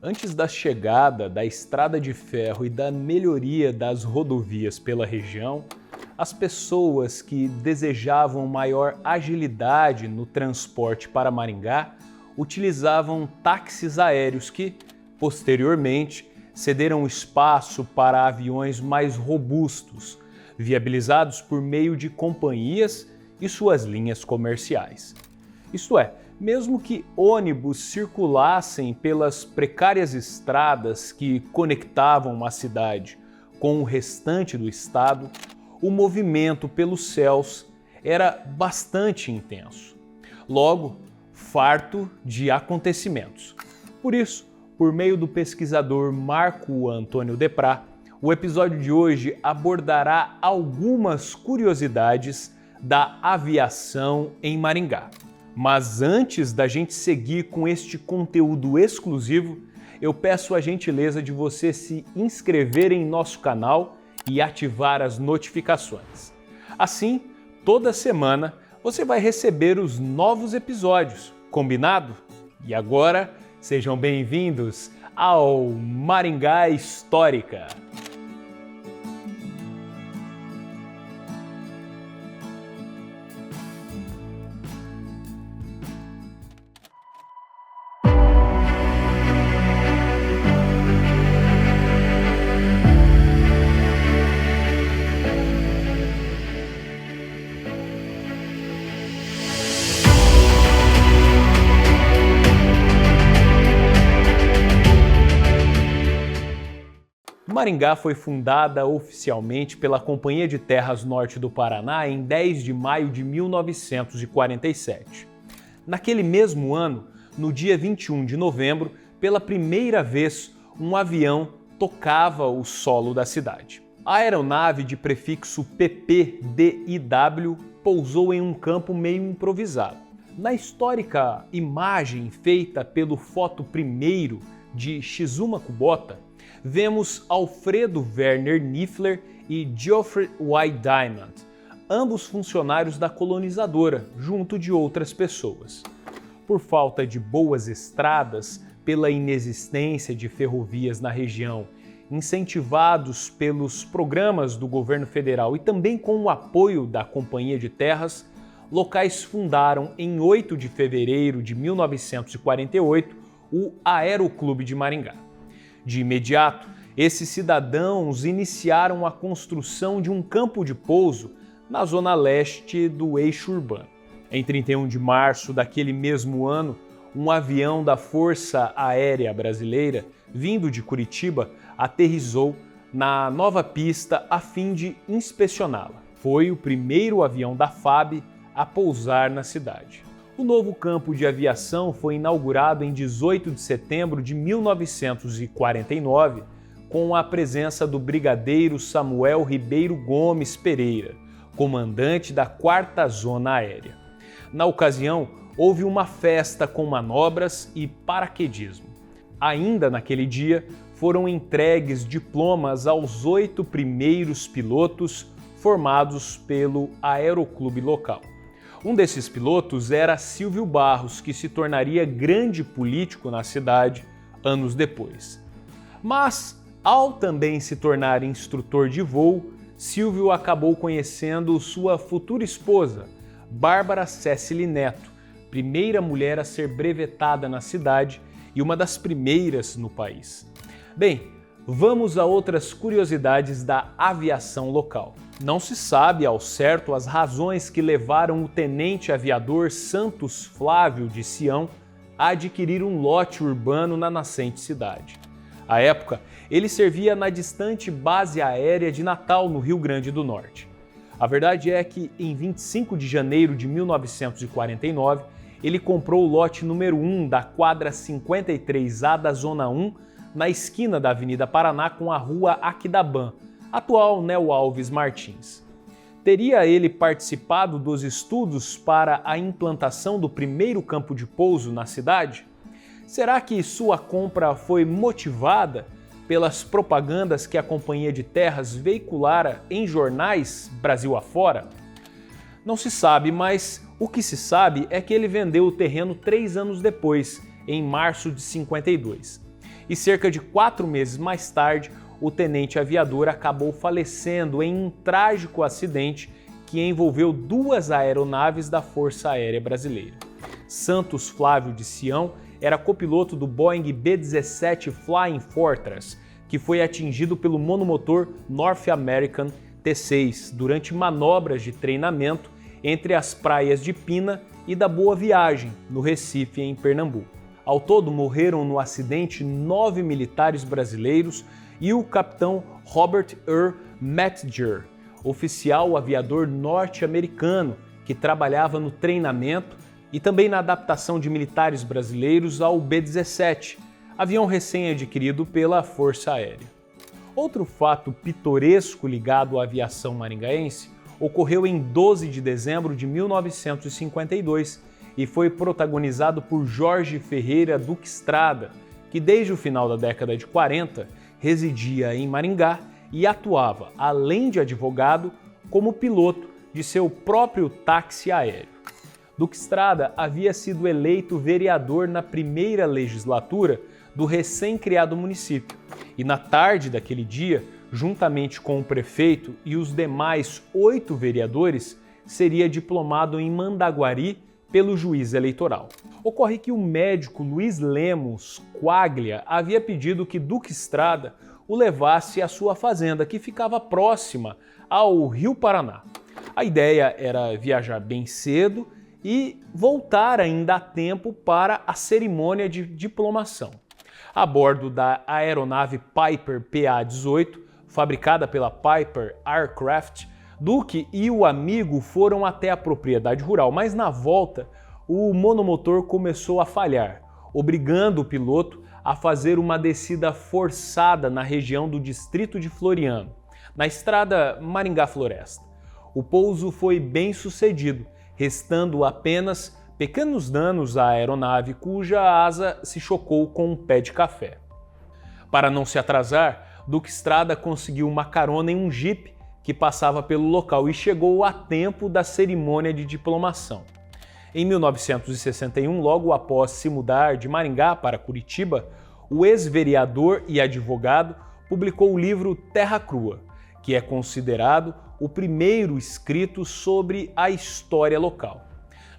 Antes da chegada da estrada de ferro e da melhoria das rodovias pela região, as pessoas que desejavam maior agilidade no transporte para Maringá utilizavam táxis aéreos que, posteriormente, cederam espaço para aviões mais robustos, viabilizados por meio de companhias e suas linhas comerciais. Isto é, mesmo que ônibus circulassem pelas precárias estradas que conectavam uma cidade com o restante do estado, o movimento pelos céus era bastante intenso, logo farto de acontecimentos. Por isso, por meio do pesquisador Marco Antônio Deprá, o episódio de hoje abordará algumas curiosidades da aviação em Maringá. Mas antes da gente seguir com este conteúdo exclusivo, eu peço a gentileza de você se inscrever em nosso canal e ativar as notificações. Assim, toda semana você vai receber os novos episódios, combinado? E agora, sejam bem-vindos ao Maringá Histórica! Maringá foi fundada oficialmente pela Companhia de Terras Norte do Paraná em 10 de maio de 1947. Naquele mesmo ano, no dia 21 de novembro, pela primeira vez, um avião tocava o solo da cidade. A aeronave de prefixo PPDIW pousou em um campo meio improvisado. Na histórica imagem feita pelo foto primeiro de Shizuma Kubota, vemos Alfredo Werner Niffler e Geoffrey Y. Diamond, ambos funcionários da colonizadora, junto de outras pessoas. Por falta de boas estradas, pela inexistência de ferrovias na região, incentivados pelos programas do governo federal e também com o apoio da Companhia de Terras, locais fundaram em 8 de fevereiro de 1948 o Aeroclube de Maringá. De imediato, esses cidadãos iniciaram a construção de um campo de pouso na zona leste do eixo urbano. Em 31 de março daquele mesmo ano, um avião da Força Aérea Brasileira, vindo de Curitiba, aterrissou na nova pista a fim de inspecioná-la. Foi o primeiro avião da FAB a pousar na cidade. O novo campo de aviação foi inaugurado em 18 de setembro de 1949, com a presença do brigadeiro Samuel Ribeiro Gomes Pereira, comandante da 4ª Zona Aérea. Na ocasião, houve uma festa com manobras e paraquedismo. Ainda naquele dia, foram entregues diplomas aos 8 primeiros pilotos formados pelo Aeroclube local. Um desses pilotos era Silvio Barros, que se tornaria grande político na cidade anos depois. Mas, ao também se tornar instrutor de voo, Silvio acabou conhecendo sua futura esposa, Bárbara Cecily Neto, primeira mulher a ser brevetada na cidade e uma das primeiras no país. Bem, vamos a outras curiosidades da aviação local. Não se sabe ao certo as razões que levaram o tenente aviador Santos Flávio de Sião a adquirir um lote urbano na nascente cidade. À época, ele servia na distante base aérea de Natal, no Rio Grande do Norte. A verdade é que, em 25 de janeiro de 1949, ele comprou o lote número 1 da quadra 53A da Zona 1, na esquina da Avenida Paraná com a Rua Aquidabã, atual Neo Alves Martins. Teria ele participado dos estudos para a implantação do primeiro campo de pouso na cidade? Será que sua compra foi motivada pelas propagandas que a Companhia de Terras veiculara em jornais Brasil afora? Não se sabe, mas o que se sabe é que ele vendeu o terreno 3 anos depois, em março de 52. E cerca de 4 meses mais tarde, o tenente aviador acabou falecendo em um trágico acidente que envolveu 2 aeronaves da Força Aérea Brasileira. Santos Flávio de Sião era copiloto do Boeing B-17 Flying Fortress, que foi atingido pelo monomotor North American T-6 durante manobras de treinamento entre as praias de Pina e da Boa Viagem, no Recife, em Pernambuco. Ao todo, morreram no acidente 9 militares brasileiros e o capitão Robert Earl Mettinger, oficial aviador norte-americano que trabalhava no treinamento e também na adaptação de militares brasileiros ao B-17, avião recém-adquirido pela Força Aérea. Outro fato pitoresco ligado à aviação maringaense ocorreu em 12 de dezembro de 1952 e foi protagonizado por Jorge Ferreira Duque Estrada, que desde o final da década de 40 residia em Maringá e atuava, além de advogado, como piloto de seu próprio táxi aéreo. Duque Estrada havia sido eleito vereador na primeira legislatura do recém-criado município e na tarde daquele dia, juntamente com o prefeito e os demais 8 vereadores, seria diplomado em Mandaguari pelo juiz eleitoral. Ocorre que o médico Luiz Lemos Quaglia havia pedido que Duque Estrada o levasse à sua fazenda, que ficava próxima ao Rio Paraná. A ideia era viajar bem cedo e voltar ainda a tempo para a cerimônia de diplomação. A bordo da aeronave Piper PA-18, fabricada pela Piper Aircraft, Duque e o amigo foram até a propriedade rural, mas na volta o monomotor começou a falhar, obrigando o piloto a fazer uma descida forçada na região do distrito de Floriano, na estrada Maringá-Floresta. O pouso foi bem sucedido, restando apenas pequenos danos à aeronave, cuja asa se chocou com um pé de café. Para não se atrasar, Duque Estrada conseguiu uma carona em um jipe que passava pelo local e chegou a tempo da cerimônia de diplomação. Em 1961, logo após se mudar de Maringá para Curitiba, o ex-vereador e advogado publicou o livro Terra Crua, que é considerado o primeiro escrito sobre a história local.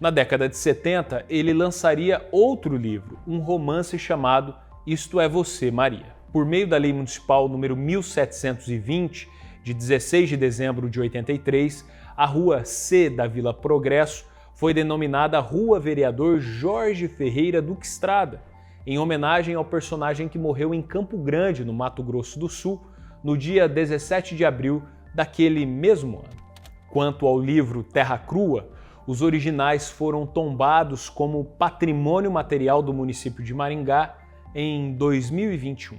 Na década de 70, ele lançaria outro livro, um romance chamado Isto é Você, Maria. Por meio da Lei Municipal número 1720, de 16 de dezembro de 83, a Rua C da Vila Progresso foi denominada Rua Vereador Jorge Ferreira Duque Estrada, em homenagem ao personagem que morreu em Campo Grande, no Mato Grosso do Sul, no dia 17 de abril daquele mesmo ano. Quanto ao livro Terra Crua, os originais foram tombados como patrimônio material do município de Maringá em 2021.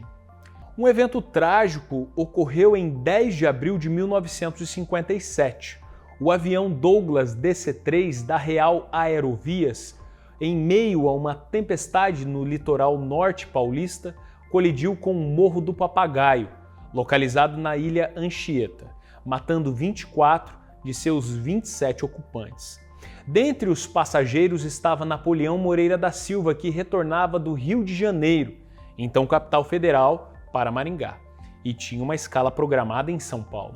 Um evento trágico ocorreu em 10 de abril de 1957. O avião Douglas DC-3 da Real Aerovias, em meio a uma tempestade no litoral norte paulista, colidiu com o Morro do Papagaio, localizado na ilha Anchieta, matando 24 de seus 27 ocupantes. Dentre os passageiros estava Napoleão Moreira da Silva, que retornava do Rio de Janeiro, então capital federal, para Maringá, e tinha uma escala programada em São Paulo.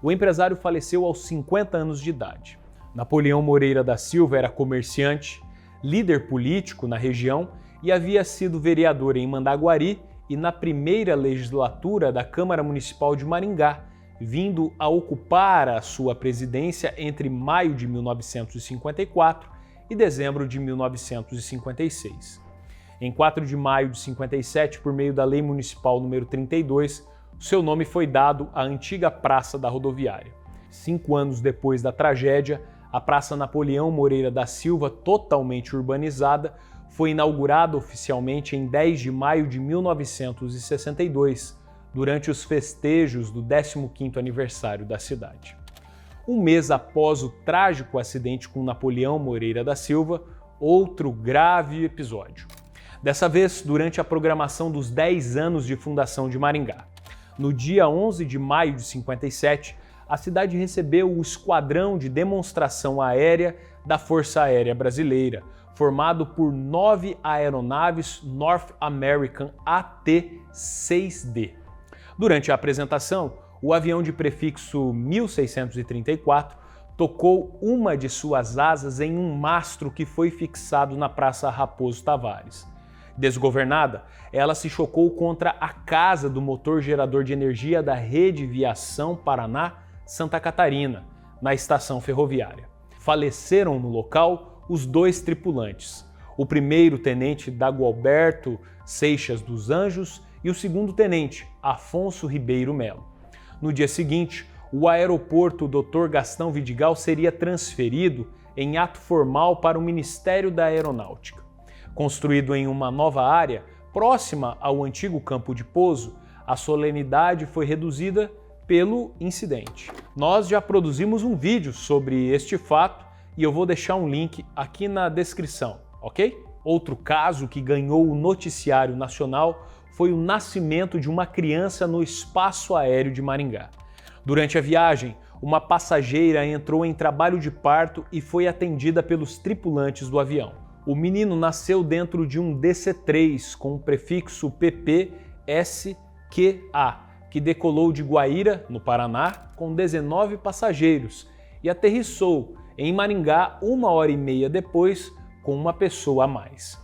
O empresário faleceu aos 50 anos de idade. Napoleão Moreira da Silva era comerciante, líder político na região e havia sido vereador em Mandaguari e na primeira legislatura da Câmara Municipal de Maringá, vindo a ocupar a sua presidência entre maio de 1954 e dezembro de 1956. Em 4 de maio de 57, por meio da Lei Municipal número 32, seu nome foi dado à antiga Praça da Rodoviária. 5 anos depois da tragédia, a Praça Napoleão Moreira da Silva, totalmente urbanizada, foi inaugurada oficialmente em 10 de maio de 1962, durante os festejos do 15º aniversário da cidade. Um mês após o trágico acidente com Napoleão Moreira da Silva, outro grave episódio. Dessa vez, durante a programação dos 10 anos de fundação de Maringá. No dia 11 de maio de 57, a cidade recebeu o Esquadrão de Demonstração Aérea da Força Aérea Brasileira, formado por 9 aeronaves North American AT-6D. Durante a apresentação, o avião de prefixo 1634 tocou uma de suas asas em um mastro que foi fixado na Praça Raposo Tavares. Desgovernada, ela se chocou contra a casa do motor gerador de energia da Rede Viação Paraná Santa Catarina, na estação ferroviária. Faleceram no local os 2 tripulantes, o primeiro-tenente Dagoalberto Seixas dos Anjos e o segundo-tenente Afonso Ribeiro Melo. No dia seguinte, o aeroporto Dr. Gastão Vidigal seria transferido em ato formal para o Ministério da Aeronáutica. Construído em uma nova área, próxima ao antigo campo de pouso, a solenidade foi reduzida pelo incidente. Nós já produzimos um vídeo sobre este fato e eu vou deixar um link aqui na descrição, ok? Outro caso que ganhou o noticiário nacional foi o nascimento de uma criança no espaço aéreo de Maringá. Durante a viagem, uma passageira entrou em trabalho de parto e foi atendida pelos tripulantes do avião. O menino nasceu dentro de um DC-3 com o prefixo PPSQA, que decolou de Guaíra, no Paraná, com 19 passageiros e aterrissou em Maringá 1h30 depois com uma pessoa a mais.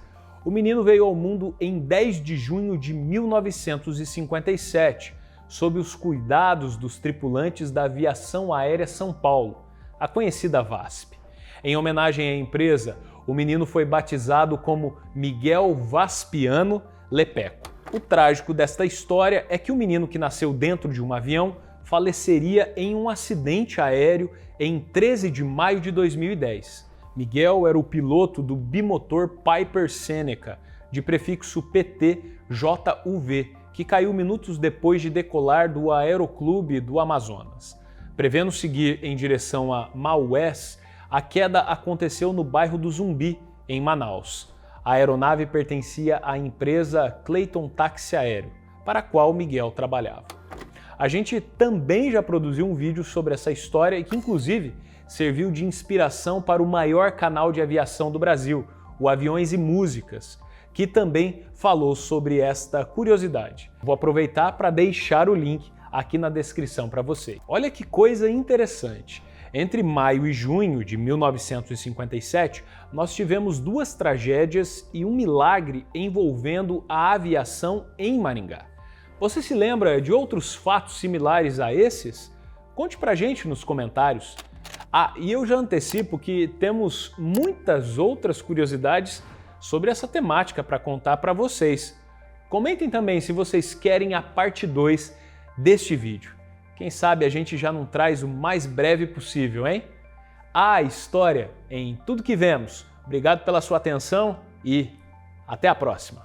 O menino veio ao mundo em 10 de junho de 1957, sob os cuidados dos tripulantes da Aviação Aérea São Paulo, a conhecida VASP. Em homenagem à empresa, o menino foi batizado como Miguel Vaspiano Lepeco. O trágico desta história é que o menino que nasceu dentro de um avião faleceria em um acidente aéreo em 13 de maio de 2010. Miguel era o piloto do bimotor Piper Seneca, de prefixo PTJUV, que caiu minutos depois de decolar do Aeroclube do Amazonas. Prevendo seguir em direção a Maués, a queda aconteceu no bairro do Zumbi, em Manaus. A aeronave pertencia à empresa Clayton Táxi Aéreo, para a qual Miguel trabalhava. A gente também já produziu um vídeo sobre essa história e que, inclusive, serviu de inspiração para o maior canal de aviação do Brasil, o Aviões e Músicas, que também falou sobre esta curiosidade. Vou aproveitar para deixar o link aqui na descrição para você. Olha que coisa interessante. Entre maio e junho de 1957, nós tivemos 2 tragédias e um milagre envolvendo a aviação em Maringá. Você se lembra de outros fatos similares a esses? Conte pra gente nos comentários. E eu já antecipo que temos muitas outras curiosidades sobre essa temática para contar para vocês. Comentem também se vocês querem a parte 2 deste vídeo. Quem sabe a gente já não traz o mais breve possível, hein? A história em tudo que vemos. Obrigado pela sua atenção e até a próxima.